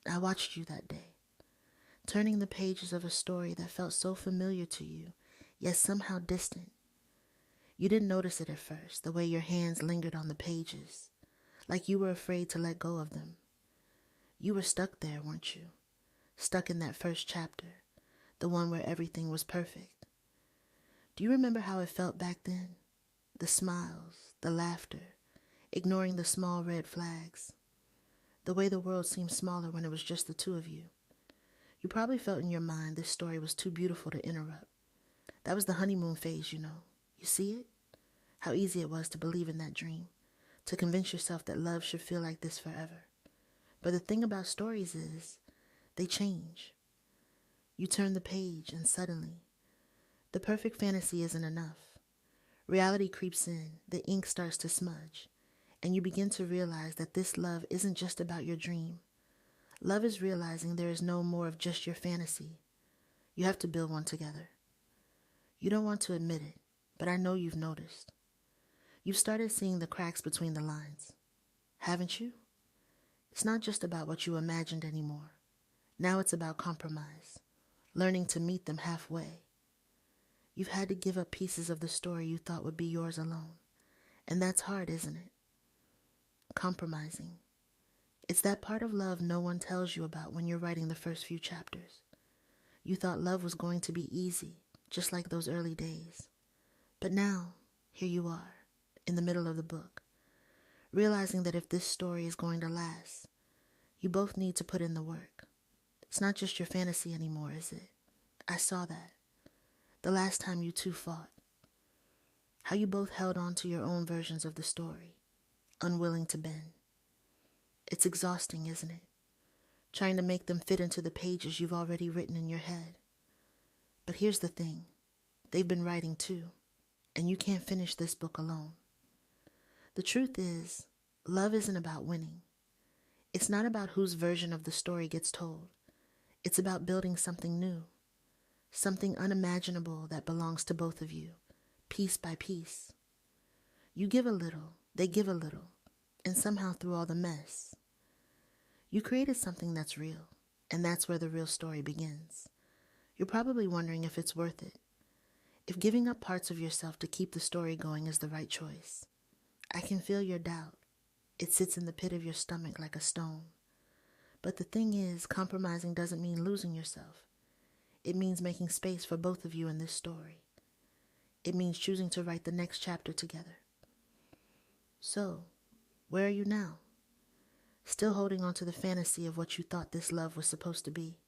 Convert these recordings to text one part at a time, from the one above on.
I watched you that day, turning the pages of a story that felt so familiar to you, yet somehow distant. You didn't notice it at first, the way your hands lingered on the pages, like you were afraid to let go of them. You were stuck there, weren't you? Stuck in that first chapter, the one where everything was perfect. Do you remember how it felt back then? The smiles, the laughter, ignoring the small red flags. The way the world seemed smaller when it was just the two of you. You probably felt in your mind this story was too beautiful to interrupt. That was the honeymoon phase, you know. You see it? How easy it was to believe in that dream, to convince yourself that love should feel like this forever. But the thing about stories is, they change. You turn the page and suddenly, the perfect fantasy isn't enough. Reality creeps in, the ink starts to smudge, and you begin to realize that this love isn't just about your dream. Love is realizing there is no more of just your fantasy. You have to build one together. You don't want to admit it, but I know you've noticed. You've started seeing the cracks between the lines. Haven't you? It's not just about what you imagined anymore. Now it's about compromise, learning to meet them halfway. You've had to give up pieces of the story you thought would be yours alone. And that's hard, isn't it? Compromising. It's that part of love no one tells you about when you're writing the first few chapters. You thought love was going to be easy, just like those early days. But now, here you are, in the middle of the book, realizing that if this story is going to last, you both need to put in the work. It's not just your fantasy anymore, is it? I saw that. The last time you two fought. How you both held on to your own versions of the story, unwilling to bend. It's exhausting, isn't it? Trying to make them fit into the pages you've already written in your head. But here's the thing. They've been writing too, and you can't finish this book alone. The truth is, love isn't about winning. It's not about whose version of the story gets told. It's about building something new. Something unimaginable that belongs to both of you, piece by piece. You give a little, they give a little, and somehow through all the mess, you created something that's real, and that's where the real story begins. You're probably wondering if it's worth it, if giving up parts of yourself to keep the story going is the right choice. I can feel your doubt. It sits in the pit of your stomach like a stone. But the thing is, compromising doesn't mean losing yourself. It means making space for both of you in this story. It means choosing to write the next chapter together. So, where are you now? Still holding on to the fantasy of what you thought this love was supposed to be?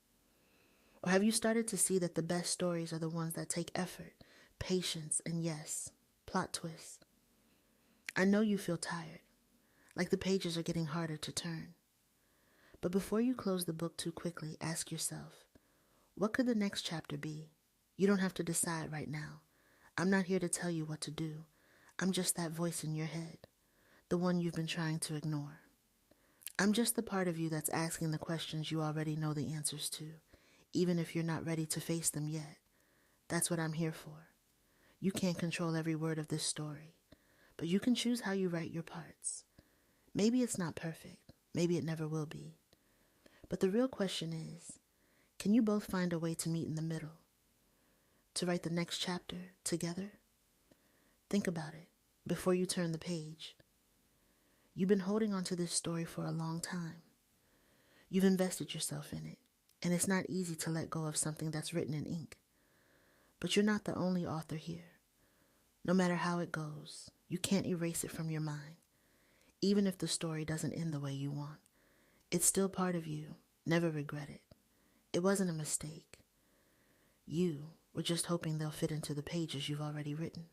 Or have you started to see that the best stories are the ones that take effort, patience, and yes, plot twists? I know you feel tired, like the pages are getting harder to turn. But before you close the book too quickly, ask yourself, what could the next chapter be? You don't have to decide right now. I'm not here to tell you what to do. I'm just that voice in your head, the one you've been trying to ignore. I'm just the part of you that's asking the questions you already know the answers to, even if you're not ready to face them yet. That's what I'm here for. You can't control every word of this story, but you can choose how you write your parts. Maybe it's not perfect. Maybe it never will be. But the real question is, can you both find a way to meet in the middle? To write the next chapter together? Think about it before you turn the page. You've been holding on to this story for a long time. You've invested yourself in it, and it's not easy to let go of something that's written in ink. But you're not the only author here. No matter how it goes, you can't erase it from your mind. Even if the story doesn't end the way you want, it's still part of you. Never regret it. It wasn't a mistake. You were just hoping they'll fit into the pages you've already written.